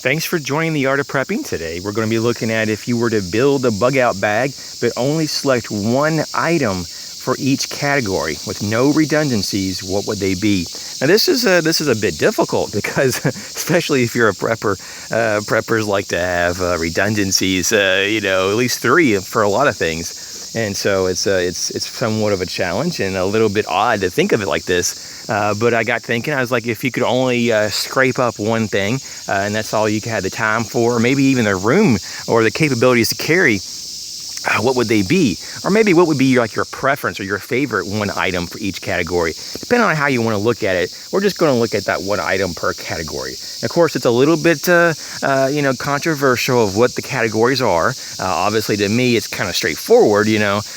Thanks for joining the Art of Prepping today. We're going to be looking at if you were to build a bug out bag, but only select one item for each category with no redundancies, what would they be? Now this is a bit difficult because especially if you're a prepper, preppers like to have redundancies, at least 3 for a lot of things. And so it's somewhat of a challenge and a little bit odd to think of it like this. But I got thinking, I was like, if you could only scrape up one thing, and that's all you had the time for, or maybe even the room or the capabilities to carry, what would they be? Or maybe what would be your preference or your favorite one item for each category? Depending on how you want to look at it, we're just going to look at that one item per category. And of course, it's a little bit, controversial of what the categories are. Obviously, to me, it's kind of straightforward,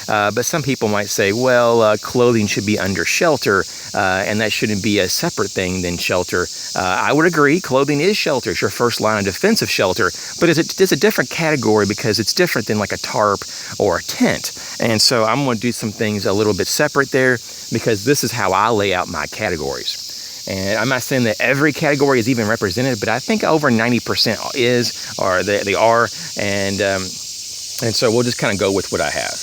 but some people might say, well, clothing should be under shelter, and that shouldn't be a separate thing than shelter. I would agree, clothing is shelter. It's your first line of defense of shelter, but it's a different category because it's different than like a tarp or a tent. And so I'm going to do some things a little bit separate there because this is how I lay out my categories. And I'm not saying that every category is even represented, but I think over 90% they are. And so we'll just kind of go with what I have.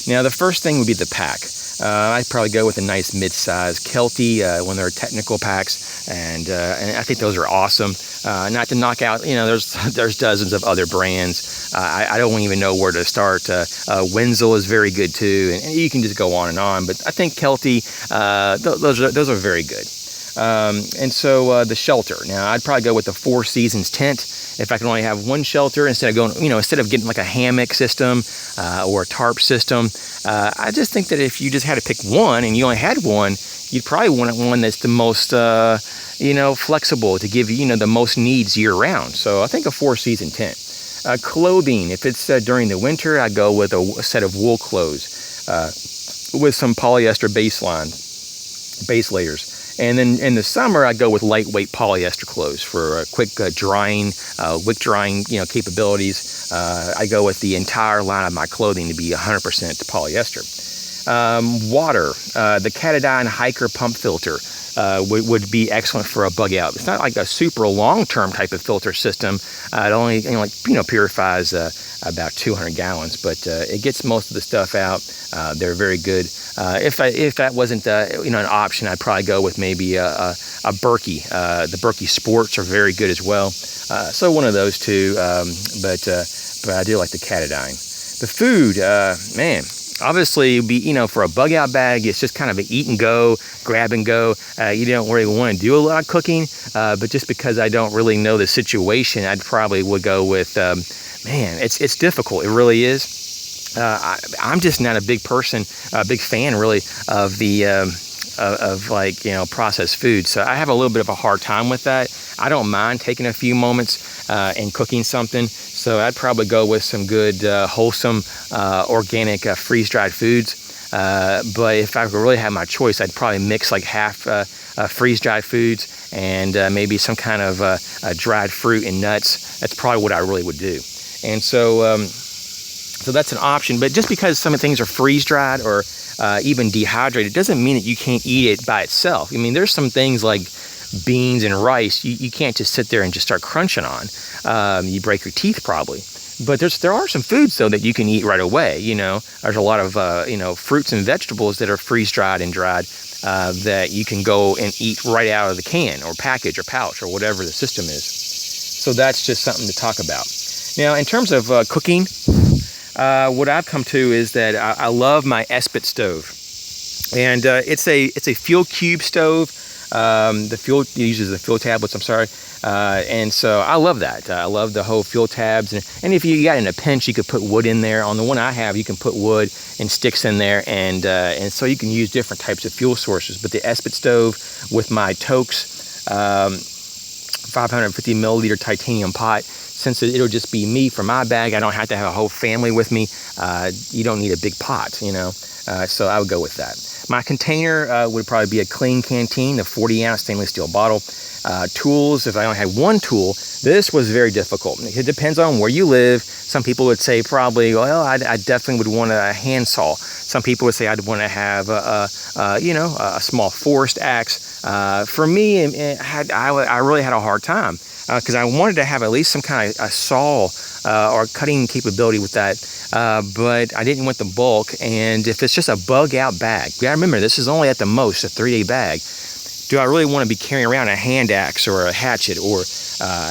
Now, the first thing would be the pack. I'd probably go with a nice mid-size Kelty, one of their technical packs, and I think those are awesome. Not to knock out, there's dozens of other brands. I don't even know where to start. Wenzel is very good too, and you can just go on and on. But I think Kelty, those are very good. And so the shelter. Now, I'd probably go with the Four Seasons tent. If I can only have one shelter, instead of getting like a hammock system or a tarp system, I just think that if you just had to pick one and you only had one, you'd probably want one that's the most, flexible to give you, the most needs year round. So I think a Four Season tent. Clothing, if it's during the winter, I'd go with a set of wool clothes with some polyester base layers. And then in the summer, I go with lightweight polyester clothes for quick drying, wick drying, capabilities. I go with the entire line of my clothing to be 100% polyester. Water, the Katadyn Hiker pump filter would be excellent for a bug out. It's not like a super long-term type of filter system. It only purifies about 200 gallons, but it gets most of the stuff out. They're very good. If that wasn't an option, I'd probably go with maybe a Berkey. The Berkey Sports are very good as well. So one of those two. But I do like the Katadyn. The food, man. Obviously, for a bug out bag, it's just kind of an eat and go, grab and go. You don't really want to do a lot of cooking, but just because I don't really know the situation, I'd probably would go with, it's difficult. It really is. I'm just not a big fan really of the processed food. So I have a little bit of a hard time with that. I don't mind taking a few moments and cooking something. So I'd probably go with some good, wholesome, organic freeze-dried foods. But if I could really have my choice, I'd probably mix like half freeze-dried foods and maybe some kind of dried fruit and nuts. That's probably what I really would do. And so that's an option. But just because some things are freeze-dried or even dehydrated doesn't mean that you can't eat it by itself. I mean, there's some things like beans and rice you can't just sit there and just start crunching on. You break your teeth probably. But there are some foods though that you can eat right away. There's a lot of fruits and vegetables that are freeze-dried and dried that you can go and eat right out of the can or package or pouch or whatever the system is. So that's just something to talk about. Now, in terms of cooking, what I've come to is that I love my Esprit stove, and it's a fuel cube stove. The fuel uses the fuel tablets. I'm sorry, and so I love that. I love the whole fuel tabs, and if you got in a pinch, you could put wood in there. On the one I have, you can put wood and sticks in there, and so you can use different types of fuel sources. But the Esprit stove with my Toaks 550 milliliter titanium pot. Since it'll just be me for my bag, I don't have to have a whole family with me. You don't need a big pot, so I would go with that. My container would probably be a Clean Canteen, a 40-ounce stainless steel bottle. Tools, if I only had one tool, this was very difficult. It depends on where you live. Some people would say probably, well, I definitely would want a handsaw. Some people would say I'd want to have a small forest axe. For me, I really had a hard time because I wanted to have at least some kind of a saw or cutting capability with that, but I didn't want the bulk. And if it's just a bug out bag, you gotta remember this is only at the most a 3-day bag. Do I really want to be carrying around a hand axe or a hatchet or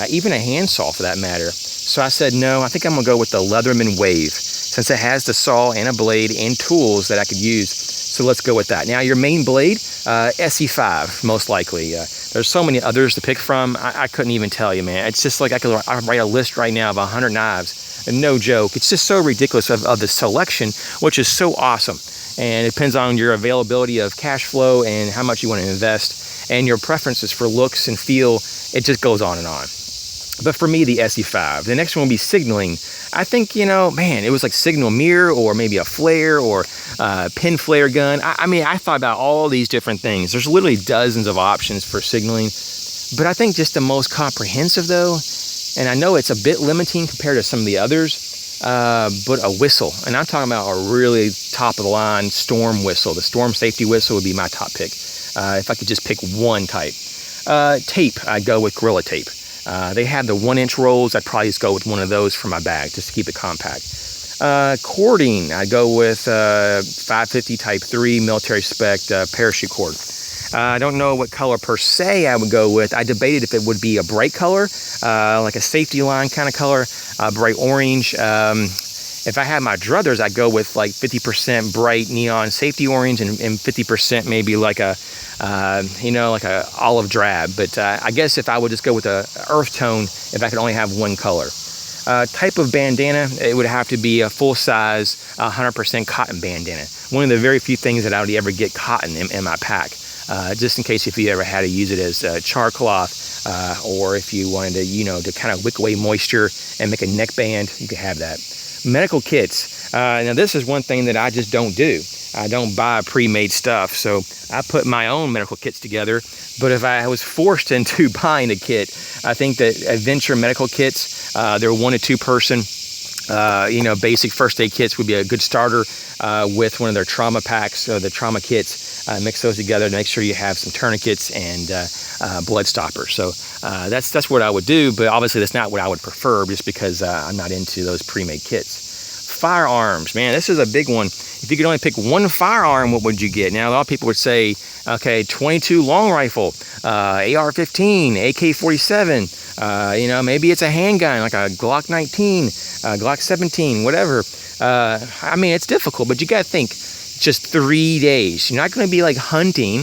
even a handsaw for that matter? So I said, no, I think I'm gonna go with the Leatherman Wave since it has the saw and a blade and tools that I could use. So let's go with that. Now your main blade, SE5 most likely. There's so many others to pick from. I couldn't even tell you, man. It's just like I write a list right now of 100 knives. And no joke. It's just so ridiculous of the selection, which is so awesome. And it depends on your availability of cash flow and how much you want to invest and your preferences for looks and feel. It just goes on and on. But for me, the SE5. The next one will be signaling. I think, man, it was like signal mirror or maybe a flare or pin flare gun. I mean, I thought about all these different things. There's literally dozens of options for signaling. But I think just the most comprehensive, though, and I know it's a bit limiting compared to some of the others, but a whistle. And I'm talking about a really top-of-the-line storm whistle. The storm safety whistle would be my top pick if I could just pick one type. Tape, I'd go with Gorilla Tape. They have the 1-inch rolls. I'd probably just go with one of those for my bag just to keep it compact. Cording, I'd go with 550 Type 3 military spec parachute cord. I don't know what color per se I would go with. I debated if it would be a bright color, like a safety line kind of color, bright orange. If I had my druthers, I'd go with like 50% bright neon safety orange and 50% maybe like a, like a olive drab. But I guess if I would just go with a earth tone, if I could only have one color. Type of bandana, it would have to be a full-size 100% cotton bandana. One of the very few things that I would ever get cotton in my pack. Just in case if you ever had to use it as char cloth, or if you wanted to, to kind of wick away moisture and make a neckband, you could have that. Medical kits. Now this is one thing that I just don't do. I don't buy pre-made stuff, so I put my own medical kits together. But if I was forced into buying a kit, I think that adventure medical kits, they're 1 to 2 person. Basic first aid kits would be a good starter with one of their trauma packs, the trauma kits. Mix those together to make sure you have some tourniquets and blood stoppers. So that's what I would do, but obviously that's not what I would prefer just because I'm not into those pre-made kits. Firearms, man, this is a big one. If you could only pick one firearm, what would you get? Now, a lot of people would say, okay, 22 long rifle, AR-15, AK-47, maybe it's a handgun, like a Glock 19, Glock 17, whatever. I mean, it's difficult, but you got to think, just 3 days. You're not going to be like hunting,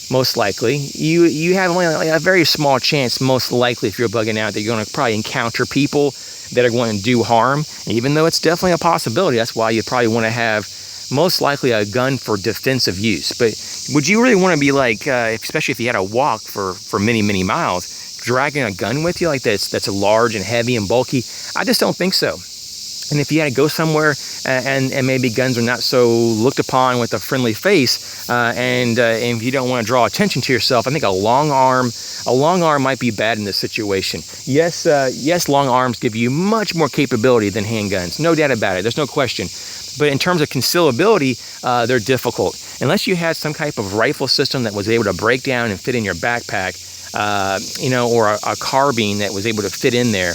most likely. You have only like a very small chance, most likely, if you're bugging out, that you're going to probably encounter people that are going to do harm. And even though it's definitely a possibility, that's why you probably want to have most likely a gun for defensive use. But would you really want to be like, especially if you had to walk for many, many miles, dragging a gun with you like that's large and heavy and bulky? I just don't think so. And if you had to go somewhere and maybe guns are not so looked upon with a friendly face, and if you don't want to draw attention to yourself, I think a long arm might be bad in this situation. Yes, long arms give you much more capability than handguns, no doubt about it. There's no question. But in terms of concealability, they're difficult. Unless you had some type of rifle system that was able to break down and fit in your backpack, or a carbine that was able to fit in there,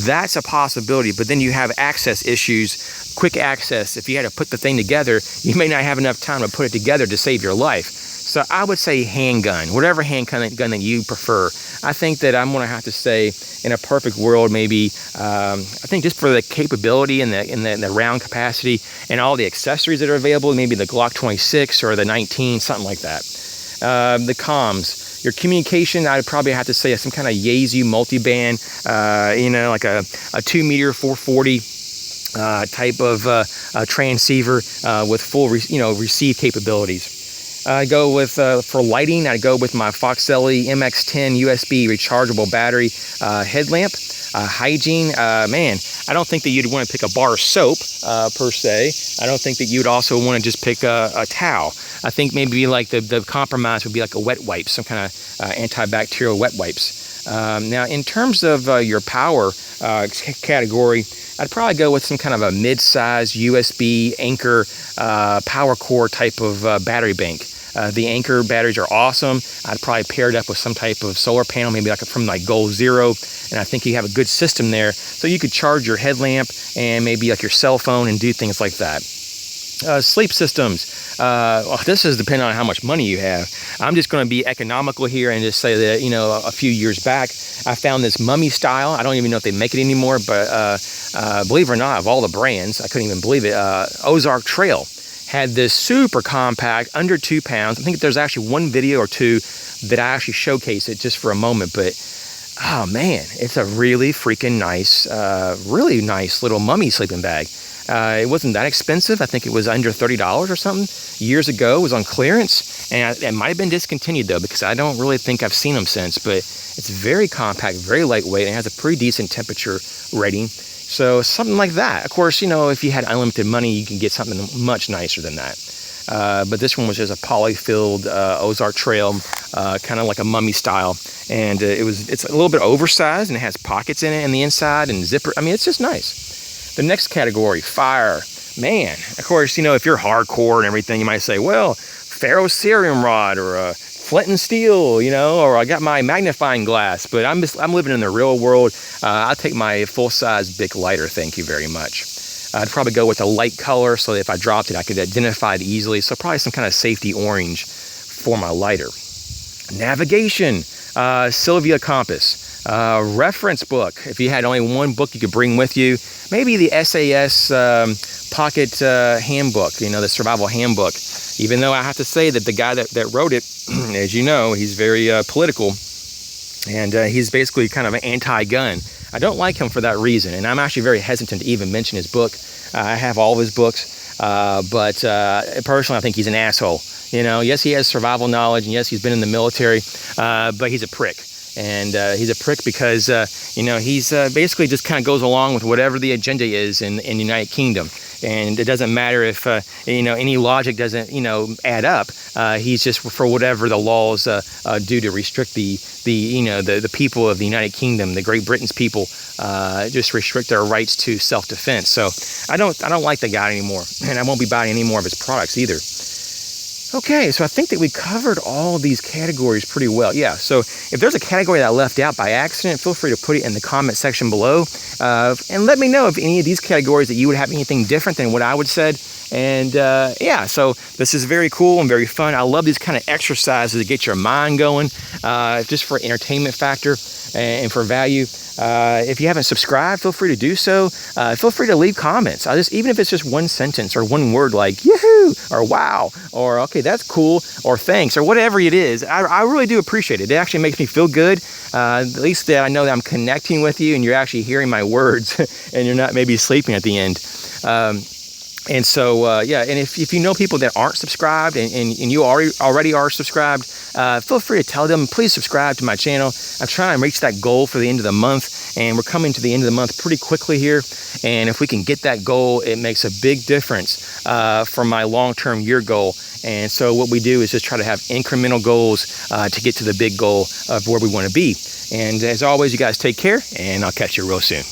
that's a possibility. But then you have access issues, quick access. If you had to put the thing together, you may not have enough time to put it together to save your life. So I would say handgun, whatever handgun that you prefer. I think that I'm going to have to say, in a perfect world, maybe, I think just for the capability and the round capacity and all the accessories that are available, maybe the Glock 26 or the 19, something like that. The comms. Your communication, I'd probably have to say some kind of Yaesu multiband, like a 2-meter 440 type of transceiver with full receive capabilities. I go with, for lighting, I go with my Foxelli MX10 USB rechargeable battery headlamp. Hygiene, man, I don't think that you'd want to pick a bar of soap per se. I don't think that you'd also want to just pick a towel. I think maybe like the compromise would be like a wet wipe, some kind of antibacterial wet wipes. Now, in terms of your power category, I'd probably go with some kind of a mid-size USB Anchor power core type of battery bank. The Anchor batteries are awesome. I'd probably pair it up with some type of solar panel, maybe like from like Goal Zero, and I think you have a good system there, so you could charge your headlamp and maybe like your cell phone and do things like that. Sleep systems. Well, this is depending on how much money you have. I'm just going to be economical here and just say that, you know, a few years back, I found this mummy style. I don't even know if they make it anymore, but believe it or not, of all the brands, I couldn't even believe it. Ozark Trail had this super compact, under 2 pounds. I think there's actually one video or two that I actually showcase it just for a moment, but oh man, it's a really freaking nice, really nice little mummy sleeping bag. It wasn't that expensive. I think it was under $30 or something. Years ago, it was on clearance, and it might have been discontinued though, because I don't really think I've seen them since, but it's very compact, very lightweight, and has a pretty decent temperature rating. So something like that. Of course, you know, if you had unlimited money, you can get something much nicer than that. But this one was just a poly-filled Ozark Trail, kind of like a mummy style, and it's a little bit oversized, and it has pockets in it in the inside and zipper. I mean, it's just nice. The next category, fire. Man, of course, you know, if you're hardcore and everything, you might say, well, ferrocerium rod or flint and steel, you know, or I got my magnifying glass, but I'm living in the real world. I'll take my full-size Bic lighter, thank you very much. I'd probably go with a light color so that if I dropped it, I could identify it easily. So probably some kind of safety orange for my lighter. Navigation, Sylvia compass. Reference book. If you had only one book you could bring with you, maybe the SAS pocket handbook, you know, the survival handbook. Even though I have to say that the guy that wrote it, as you know, he's very political, and he's basically kind of an anti-gun. I don't like him for that reason, and I'm actually very hesitant to even mention his book. I have all of his books, but personally I think he's an asshole. You know, yes, he has survival knowledge, and yes, he's been in the military, but he's a prick. And he's a prick because, you know, he's basically just kind of goes along with whatever the agenda is in the United Kingdom. And it doesn't matter if, you know, any logic doesn't, you know, add up. He's just for whatever the laws do to restrict you know, the people of the United Kingdom, the Great Britain's people, just restrict their rights to self-defense. So I don't like the guy anymore, and I won't be buying any more of his products either. Okay, so I think that we covered all of these categories pretty well. Yeah, so if there's a category that I left out by accident, feel free to put it in the comment section below. And let me know if any of these categories that you would have anything different than what I would said. And yeah, so this is very cool and very fun. I love these kind of exercises to get your mind going, just for entertainment factor and for value. If you haven't subscribed, feel free to do so. Feel free to leave comments. Even if it's just one sentence or one word like "yahoo" or "wow" or "okay, that's cool" or "thanks" or whatever it is, I really do appreciate it. It actually makes me feel good. At least that I know that I'm connecting with you and you're actually hearing my words and you're not maybe sleeping at the end. And so, yeah, and if you know people that aren't subscribed and you already are subscribed, feel free to tell them, please subscribe to my channel. I'm trying to reach that goal for the end of the month, and we're coming to the end of the month pretty quickly here. And if we can get that goal, it makes a big difference for my long-term year goal. And so what we do is just try to have incremental goals to get to the big goal of where we want to be. And as always, you guys take care, and I'll catch you real soon.